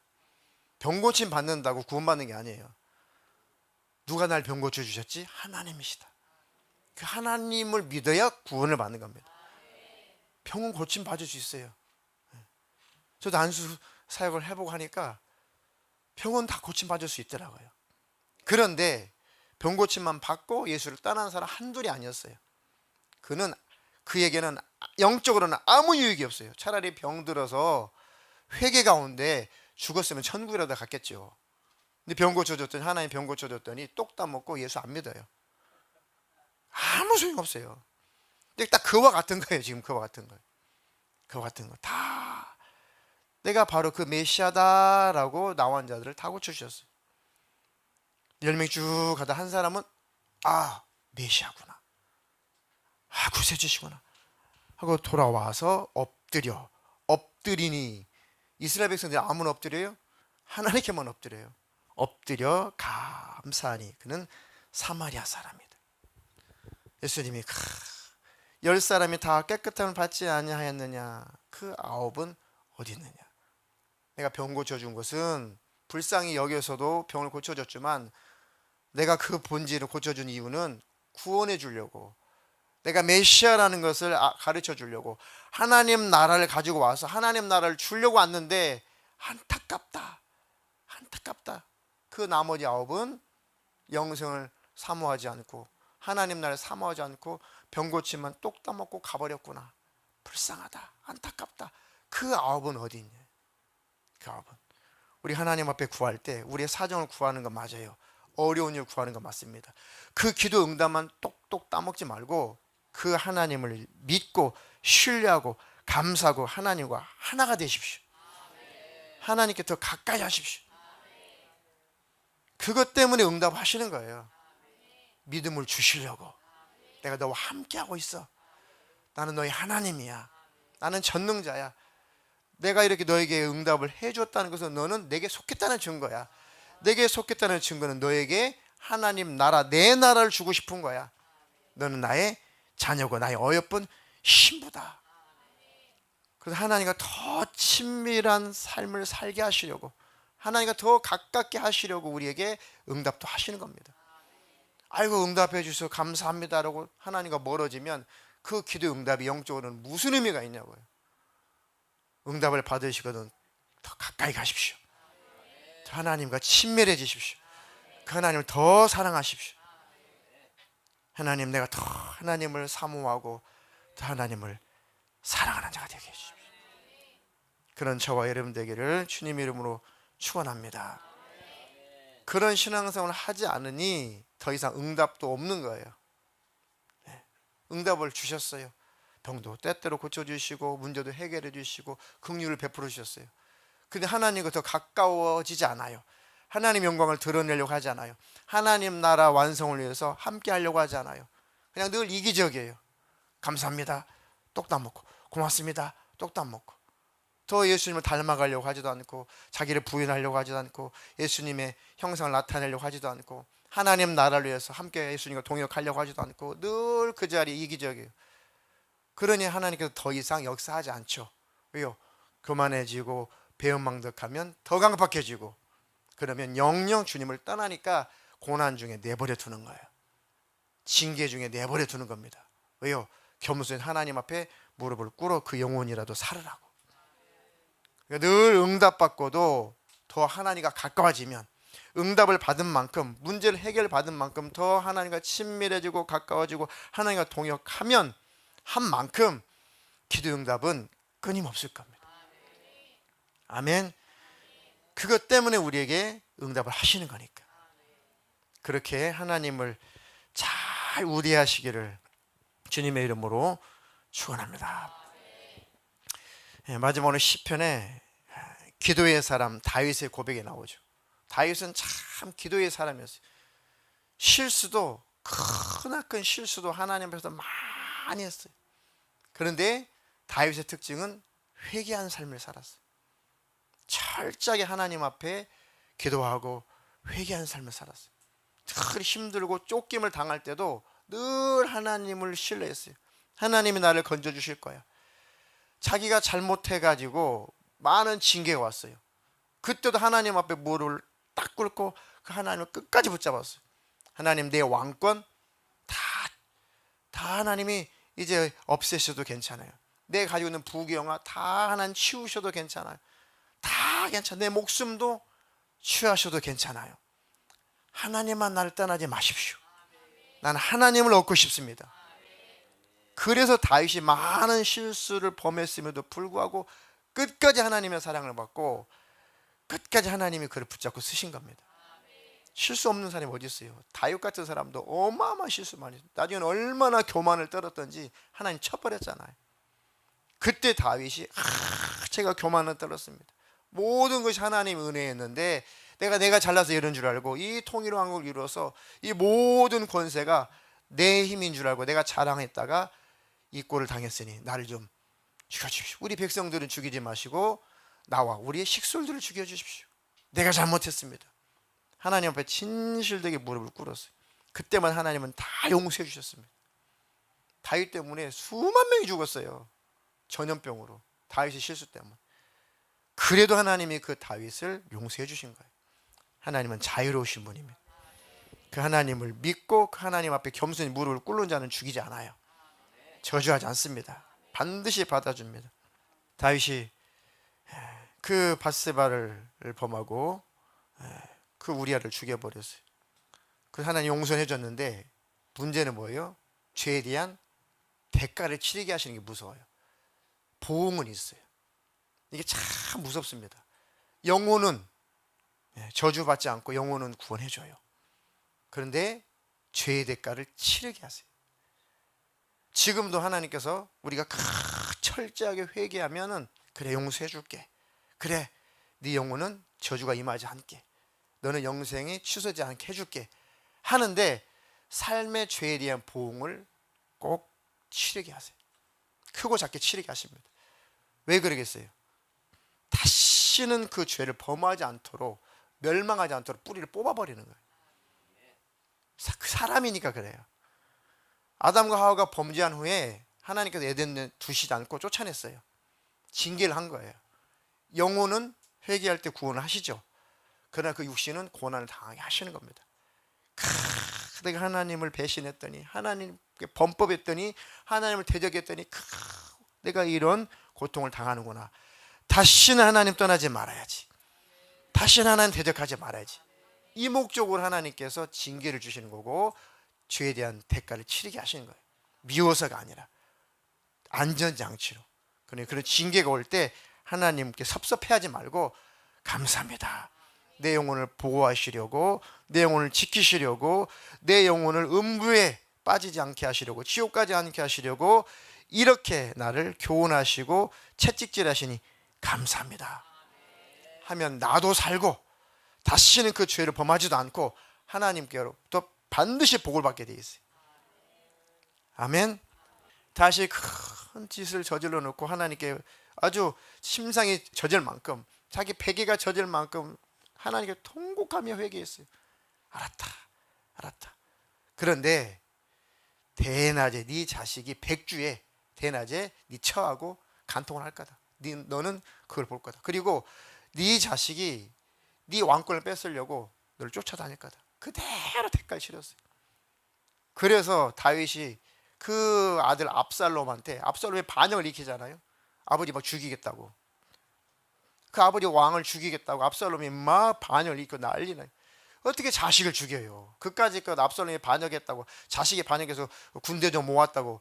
병 고침 받는다고 구원받는 게 아니에요. 누가 날 병 고쳐 주셨지? 하나님이시다. 그 하나님을 믿어야 구원을 받는 겁니다. 병은 고침 받을 수 있어요. 저도 안수 사역을 해보고 하니까 병은 다 고침받을 수 있더라고요. 그런데 병 고침만 받고 예수를 떠난 사람 한둘이 아니었어요. 그에게는 영적으로는 아무 유익이 없어요. 차라리 병들어서 회개 가운데 죽었으면 천국이라도 갔겠죠. 근데 병 고쳐줬더니, 하나님 병 고쳐줬더니 똑 따먹고 예수 안 믿어요. 아무 소용없어요. 근데 딱 그와 같은 거예요. 지금 그와 같은 거예요. 그와 같은 거 다 내가 바로 그 메시아다라고 나온 자들을 다 고쳐주셨어요. 10명 쭉 가다 한 사람은 메시아구나, 구세주시구나 하고 돌아와서 엎드리니, 이스라엘 백성들이 아무나 엎드려요? 하나님께만 엎드려요. 엎드려 감사하니 그는 사마리아 사람이다. 예수님이 10사람이 다 깨끗함을 받지 아니하였느냐, 그 9은 어디 있느냐. 내가 병 고쳐준 것은 불쌍히 여겨서도 병을 고쳐줬지만, 내가 그 본질을 고쳐준 이유는 구원해 주려고, 내가 메시아라는 것을 가르쳐 주려고, 하나님 나라를 가지고 와서 하나님 나라를 주려고 왔는데, 안타깝다. 그 나머지 9은 영생을 사모하지 않고 하나님 나라를 사모하지 않고 병 고치면 똑 따먹고 가버렸구나. 불쌍하다, 안타깝다. 그 9은 어디 있냐. 그 9은 우리 하나님 앞에 구할 때 우리의 사정을 구하는 거 맞아요. 어려운 일 구하는 거 맞습니다. 그 기도 응답만 똑똑 따먹지 말고 그 하나님을 믿고 신뢰하고 감사하고 하나님과 하나가 되십시오. 하나님께 더 가까이 하십시오. 그것 때문에 응답하시는 거예요. 믿음을 주시려고. 내가 너와 함께하고 있어. 나는 너의 하나님이야. 나는 전능자야. 내가 이렇게 너에게 응답을 해줬다는 것은 너는 내게 속했다는 증거야. 내게 속했다는 증거는 너에게 하나님 나라, 내 나라를 주고 싶은 거야. 너는 나의 자녀고 나의 어여쁜 신부다. 그래서 하나님과 더 친밀한 삶을 살게 하시려고, 하나님과 더 가깝게 하시려고 우리에게 응답도 하시는 겁니다. 아이고 응답해 주셔서 감사합니다라고 하나님과 멀어지면 그 기도 응답이 영적으로는 무슨 의미가 있냐고요. 응답을 받으시거든 더 가까이 가십시오. 더 하나님과 친밀해지십시오. 그 하나님을 더 사랑하십시오. 하나님, 내가 더 하나님을 사모하고 더 하나님을 사랑하는 자가 되게 해주십시오. 그런 저와 여러분 되기를 주님 이름으로 축원합니다. 그런 신앙생활을 하지 않으니 더 이상 응답도 없는 거예요. 응답을 주셨어요. 병도 때때로 고쳐주시고 문제도 해결해 주시고 긍휼을 베풀어 주셨어요. 근데 하나님과 더 가까워지지 않아요. 하나님 영광을 드러내려고 하지 않아요. 하나님 나라 완성을 위해서 함께 하려고 하지 않아요. 그냥 늘 이기적이에요. 감사합니다, 똑도 안 먹고. 고맙습니다, 똑도 안 먹고. 더 예수님을 닮아가려고 하지도 않고, 자기를 부인하려고 하지도 않고, 예수님의 형상을 나타내려고 하지도 않고, 하나님 나라를 위해서 함께 예수님과 동역하려고 하지도 않고, 늘 그 자리에 이기적이에요. 그러니 하나님께서 더 이상 역사하지 않죠. 왜요? 교만해지고 배은망덕하면 더 강박해지고, 그러면 영영 주님을 떠나니까 고난 중에 내버려 두는 거예요. 징계 중에 내버려 두는 겁니다. 왜요? 겸손히 하나님 앞에 무릎을 꿇어 그 영혼이라도 살으라고. 그러니까 늘 응답받고도 더 하나님과 가까워지면, 응답을 받은 만큼, 문제를 해결받은 만큼 더 하나님과 친밀해지고 가까워지고 하나님과 동역하면 한 만큼 기도 응답은 끊임없을 겁니다. 아멘. 그것 때문에 우리에게 응답을 하시는 거니까. 그렇게 하나님을 잘 우대하시기를 주님의 이름으로 축원합니다. 마지막으로 시편에 기도의 사람 다윗의 고백이 나오죠. 다윗은 참 기도의 사람이었어요. 실수도, 크나큰 실수도 하나님 앞에서 많이 했어요. 그런데 다윗의 특징은 회개한 삶을 살았어요. 철저하게 하나님 앞에 기도하고 회개한 삶을 살았어요. 늘 힘들고 쫓김을 당할 때도 늘 하나님을 신뢰했어요. 하나님이 나를 건져주실 거야. 자기가 잘못해가지고 많은 징계가 왔어요. 그때도 하나님 앞에 무릎을 딱 꿇고 그 하나님을 끝까지 붙잡았어요. 하나님, 내 왕권 다 하나님이 이제 없애셔도 괜찮아요. 내가 가지고 있는 부귀영화 다 하나님 치우셔도 괜찮아요. 다 괜찮아. 내 목숨도 취하셔도 괜찮아요. 하나님만 나를 떠나지 마십시오. 나는 하나님을 얻고 싶습니다. 그래서 다윗이 많은 실수를 범했음에도 불구하고 끝까지 하나님의 사랑을 받고 끝까지 하나님이 그를 붙잡고 쓰신 겁니다. 실수 없는 사람이 어디 있어요? 다윗 같은 사람도 어마어마한 실수 많이 했어요. 나중에는 얼마나 교만을 떨었던지 하나님 쳐버렸잖아요. 그때 다윗이 제가 교만을 떨었습니다. 모든 것이 하나님의 은혜였는데 내가 잘나서 이런 줄 알고 이 통일 왕국을 이루어서 이 모든 권세가 내 힘인 줄 알고 내가 자랑했다가 이 꼴을 당했으니 나를 좀 죽여주십시오. 우리 백성들은 죽이지 마시고 나와 우리의 식솔들을 죽여주십시오. 내가 잘못했습니다. 하나님 앞에 진실되게 무릎을 꿇었어요. 그때만 하나님은 다 용서해 주셨습니다. 다윗 때문에 수만 명이 죽었어요. 전염병으로. 다윗의 실수 때문에. 그래도 하나님이 그 다윗을 용서해 주신 거예요. 하나님은 자유로우신 분입니다. 그 하나님을 믿고 그 하나님 앞에 겸손히 무릎을 꿇는 자는 죽이지 않아요. 저주하지 않습니다. 반드시 받아줍니다. 다윗이 그 밧세바를 범하고 그 우리아를 죽여버렸어요. 그 하나님 용서해 줬는데 문제는 뭐예요? 죄에 대한 대가를 치르게 하시는 게 무서워요. 보응은 있어요. 이게 참 무섭습니다. 영혼은 저주받지 않고 영혼은 구원해줘요. 그런데 죄의 대가를 치르게 하세요. 지금도 하나님께서 우리가 철저하게 회개하면은 그래 용서해 줄게. 그래 네 영혼은 저주가 임하지 않게. 너는 영생이 취소되지 않게 해줄게. 하는데 삶의 죄에 대한 보응을 꼭 치르게 하세요. 크고 작게 치르게 하십니다. 왜 그러겠어요? 다시는 그 죄를 범하지 않도록 멸망하지 않도록 뿌리를 뽑아버리는 거예요. 사람이니까 그래요. 아담과 하와가 범죄한 후에 하나님께서 에덴에 두시지 않고 쫓아냈어요. 징계를 한 거예요. 영혼은 회개할 때 구원을 하시죠. 그러나 그 육신은 고난을 당하게 하시는 겁니다. 내가 하나님을 배신했더니 하나님께 범법했더니 하나님을 대적했더니 내가 이런 고통을 당하는구나. 다시는 하나님 떠나지 말아야지. 다시는 하나님 대적하지 말아야지. 이 목적으로 하나님께서 징계를 주시는 거고 죄에 대한 대가를 치르게 하시는 거예요. 미워서가 아니라 안전장치로. 그런 징계가 올 때 하나님께 섭섭해하지 말고 감사합니다. 내 영혼을 보호하시려고, 내 영혼을 지키시려고, 내 영혼을 음부에 빠지지 않게 하시려고, 지옥 가지 않게 하시려고 이렇게 나를 교훈하시고 채찍질하시니 감사합니다 하면 나도 살고 다시는 그 죄를 범하지도 않고 하나님께로부터 반드시 복을 받게 되어 있어요. 아멘. 다시 큰 짓을 저질러 놓고 하나님께 아주 심상이 젖을 만큼, 자기 패기가 젖을 만큼 하나님께 통곡하며 회개했어요. 알았다. 그런데 대낮에 네 자식이 백주에 대낮에 네 처하고 간통을 할 거다. 너는 그걸 볼 거다. 그리고 네 자식이 네 왕권을 뺏으려고 너를 쫓아다닐 거다. 그대로 대가를 치렀어요. 그래서 다윗이 그 아들 압살롬한테, 압살롬이 반역을 일으키잖아요. 아버지 막 죽이겠다고. 그 아버지 왕을 죽이겠다고 압살롬이 막 반역을 일으키고 난리나요. 어떻게 자식을 죽여요? 그까짓 것 압살롬이 반역했다고, 자식이 반역해서 군대 좀 모았다고,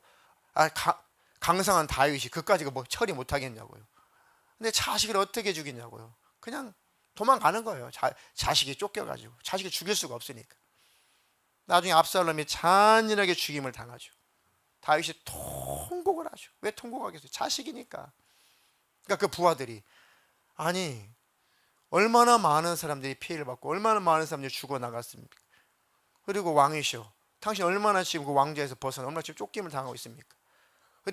강성한 다윗이 그까짓 거 뭐 처리 못하겠냐고요. 근데 자식을 어떻게 죽이냐고요. 그냥 도망가는 거예요. 자식이 쫓겨가지고. 자식을 죽일 수가 없으니까. 나중에 압살롬이 잔인하게 죽임을 당하죠. 다윗이 통곡을 하죠. 왜 통곡하겠어요? 자식이니까. 그러니까 그 부하들이, 아니 얼마나 많은 사람들이 피해를 받고 얼마나 많은 사람들이 죽어나갔습니까? 그리고 왕이시오, 당신 얼마나 지금 그 왕좌에서 벗어나 얼마나 지금 쫓김을 당하고 있습니까?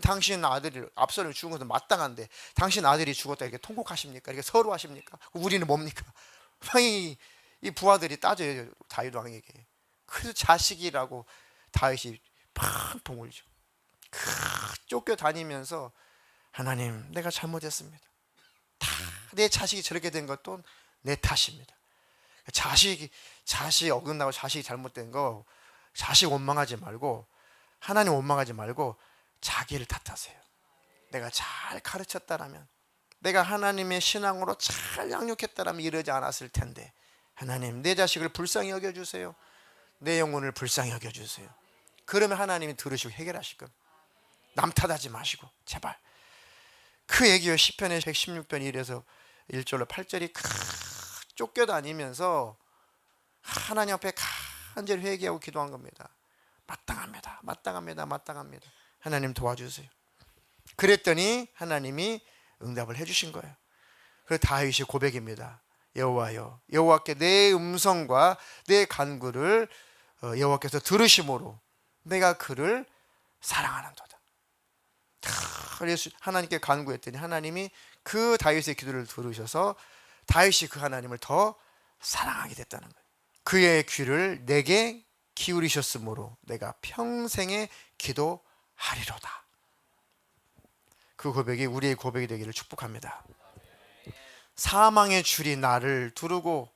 당신 아들이 압살롬이 죽은 것은 마땅한데 당신 아들이 죽었다 이렇게 통곡하십니까? 이렇게 서러워하십니까? 우리는 뭡니까? 왕이, 이 부하들이 따져요 다윗 왕에게. 그래서 자식이라고 다윗이 팡팡 울죠. 쫓겨다니면서 하나님 내가 잘못했습니다. 다 내 자식이 저렇게 된 것도 내 탓입니다. 자식이 어긋나고 자식이 잘못된 거 자식 원망하지 말고 하나님 원망하지 말고 자기를 탓하세요. 내가 잘 가르쳤다라면 내가 하나님의 신앙으로 잘 양육했다라면 이러지 않았을 텐데, 하나님 내 자식을 불쌍히 여겨주세요. 내 영혼을 불쌍히 여겨주세요. 그러면 하나님이 들으시고 해결하실 겁니다. 남 탓하지 마시고 제발. 그 얘기요. 시편의 116편 1에서 1절로 8절이 쫓겨다니면서 하나님 앞에 간절히 회개하고 기도한 겁니다. 마땅합니다. 마땅합니다. 마땅합니다. 하나님 도와주세요. 그랬더니 하나님이 응답을 해주신 거예요. 그래서 다윗의 고백입니다. 여호와여, 여호와께 내 음성과 내 간구를 여호와께서 들으심으로 내가 그를 사랑하는도다. 그래서 하나님께 간구했더니 하나님이 그 다윗의 기도를 들으셔서 다윗이 그 하나님을 더 사랑하게 됐다는 거예요. 그의 귀를 내게 기울이셨으므로 내가 평생에 기도하리로다. 그 고백이 우리의 고백이 되기를 축복합니다. 사망의 줄이 나를 두르고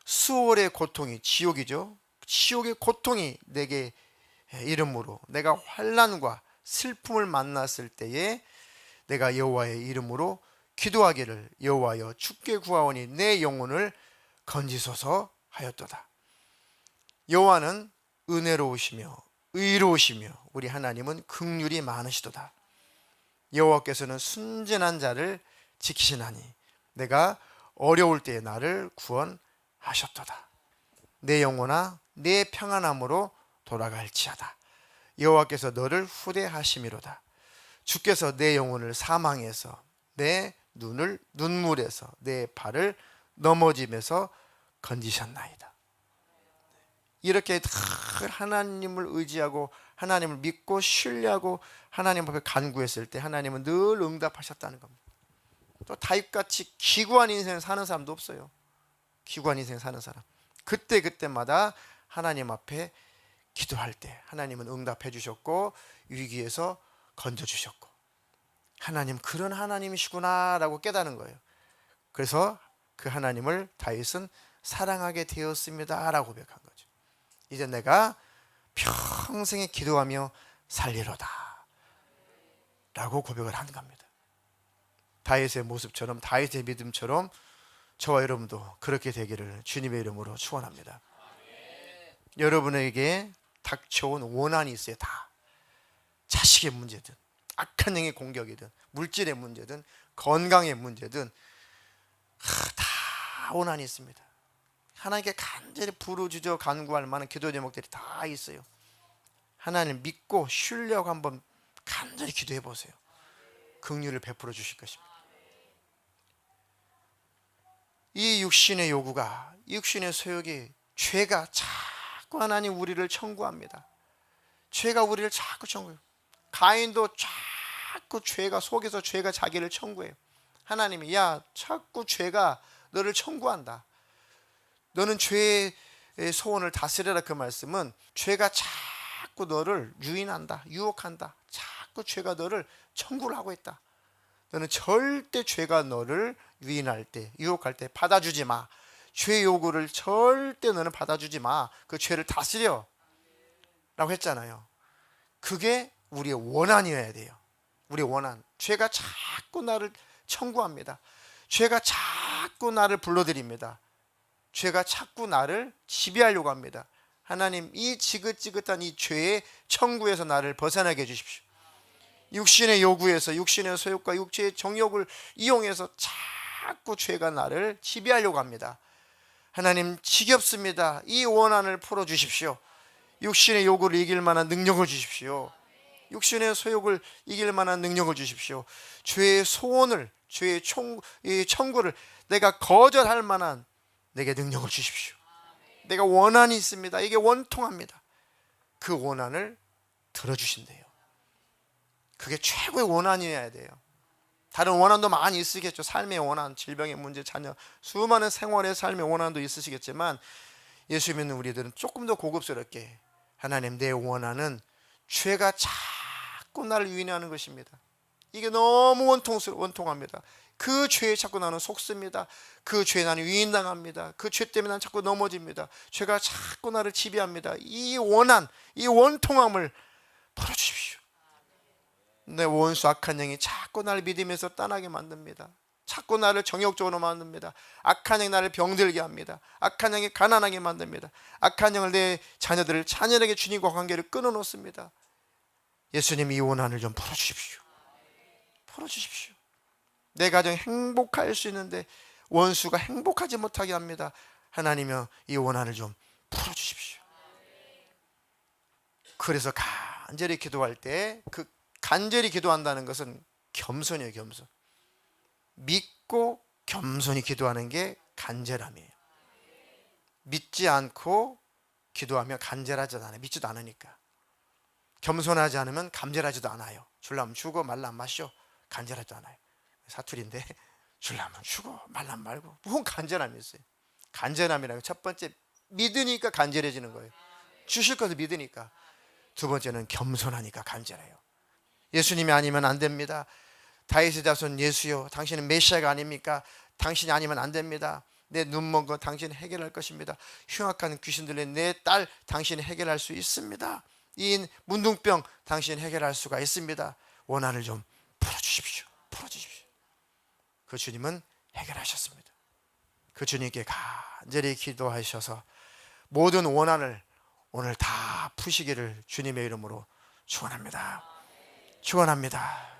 수월의 고통이, 지옥이죠, 지옥의 고통이 내게 이름으로 내가 환난과 슬픔을 만났을 때에 내가 여호와의 이름으로 기도하기를 여호와여 주께 구하오니 내 영혼을 건지소서 하였도다. 여호와는 은혜로우시며 의로우시며 우리 하나님은 긍휼이 많으시도다. 여호와께서는 순전한 자를 지키시나니 내가 어려울 때에 나를 구원하셨도다. 내 영혼아 내 평안함으로 돌아갈지어다. 여호와께서 너를 후대하심이로다. 주께서 내 영혼을 사망에서 내 눈을 눈물에서 내 발을 넘어짐에서 건지셨나이다. 이렇게 하나님을 의지하고 하나님을 믿고 신뢰하고 하나님 앞에 간구했을 때 하나님은 늘 응답하셨다는 겁니다. 또 다윗같이 기구한 인생 사는 사람도 없어요. 기구한 인생 사는 사람, 그때마다 하나님 앞에 기도할 때 하나님은 응답해 주셨고 위기에서 건져주셨고, 하나님 그런 하나님이시구나 라고 깨닫는 거예요. 그래서 그 하나님을 다윗은 사랑하게 되었습니다 라고 고백한 거죠. 이제 내가 평생에 기도하며 살리로다 라고 고백을 한 겁니다. 다윗의 모습처럼, 다윗의 믿음처럼 저와 여러분도 그렇게 되기를 주님의 이름으로 축원합니다. 여러분에게 닥쳐온 원한이 있어요. 다 자식의 문제든 악한 영의 공격이든 물질의 문제든 건강의 문제든 다 원한이 있습니다. 하나님께 간절히 부르짖어 간구할 만한 기도 제목들이 다 있어요. 하나님 믿고 신뢰하고 한번 간절히 기도해 보세요. 긍휼을 베풀어 주실 것입니다. 이 육신의 요구가, 육신의 소욕이, 죄가 자꾸 하나님 우리를 청구합니다. 죄가 우리를 자꾸 청구해요. 가인도 자꾸 죄가, 속에서 죄가 자기를 청구해요. 하나님이 야 자꾸 죄가 너를 청구한다. 너는 죄의 소원을 다스려라. 그 말씀은 죄가 자꾸 너를 유인한다, 유혹한다. 자꾸 죄가 너를 청구를 하고 있다. 너는 절대 죄가 너를 유인할 때, 유혹할 때 받아주지 마. 죄 요구를 절대 너는 받아주지 마. 그 죄를 다스려 라고 했잖아요. 그게 우리의 원한이어야 돼요. 우리의 원한. 죄가 자꾸 나를 청구합니다. 죄가 자꾸 나를 불러들입니다. 죄가 자꾸 나를 지배하려고 합니다. 하나님 이 지긋지긋한 이 죄의 청구에서 나를 벗어나게 해주십시오. 육신의 요구에서, 육신의 소욕과 육체의 정욕을 이용해서 자꾸 죄가 나를 지배하려고 합니다. 하나님 지겹습니다. 이 원한을 풀어주십시오. 육신의 요구를 이길 만한 능력을 주십시오. 육신의 소욕을 이길 만한 능력을 주십시오. 죄의 소원을, 죄의 청구를 내가 거절할 만한 내게 능력을 주십시오. 내가 원한이 있습니다. 이게 원통합니다. 그 원한을 들어주신대요. 그게 최고의 원한이어야 돼요. 다른 원한도 많이 있으시겠죠. 삶의 원한, 질병의 문제, 자녀, 수많은 생활의 삶의 원한도 있으시겠지만 예수 믿는 우리들은 조금 더 고급스럽게 하나님 내 원한은 죄가 자꾸 나를 유인하는 것입니다. 이게 너무 원통합니다. 그 죄에 자꾸 나는 속습니다. 그 죄에 나는 유인당합니다. 그 죄 때문에 나는 자꾸 넘어집니다. 죄가 자꾸 나를 지배합니다. 이 원한, 이 원통함을 풀어주십시오. 내 원수 악한 영이 자꾸 나를 믿음에서 떠나게 만듭니다. 자꾸 나를 정욕적으로 만듭니다. 악한 영이 나를 병들게 합니다. 악한 영이 가난하게 만듭니다. 악한 영을 내 자녀들을 잔인하게 주님과 관계를 끊어놓습니다. 예수님, 이 원한을 좀 풀어주십시오. 풀어주십시오. 내 가정이 행복할 수 있는데 원수가 행복하지 못하게 합니다. 하나님이여, 이 원한을 좀 풀어주십시오. 그래서 간절히 기도할 때, 그 간절히 기도한다는 것은 겸손이에요. 겸손. 믿고 겸손히 기도하는 게 간절함이에요. 믿지 않고 기도하면 간절하지 않아요. 믿지도 않으니까. 겸손하지 않으면 간절하지도 않아요. 줄라면 주고 말라면 마셔. 간절하지도 않아요. 사투리인데 줄라면 주고 말라면 말고. 무슨 간절함이 있어요. 간절함이라는 첫 번째, 믿으니까 간절해지는 거예요. 주실 것을 믿으니까. 두 번째는 겸손하니까 간절해요. 예수님이 아니면 안 됩니다. 다윗의 자손 예수요, 당신은 메시아가 아닙니까? 당신이 아니면 안 됩니다. 내 눈먼 거 당신이 해결할 것입니다. 흉악한 귀신들의 내 딸 당신이 해결할 수 있습니다. 이 문둥병 당신이 해결할 수가 있습니다. 원한을 좀 풀어주십시오. 풀어주십시오. 그 주님은 해결하셨습니다. 그 주님께 간절히 기도하셔서 모든 원한을 오늘 다 푸시기를 주님의 이름으로 축원합니다. 축원합니다.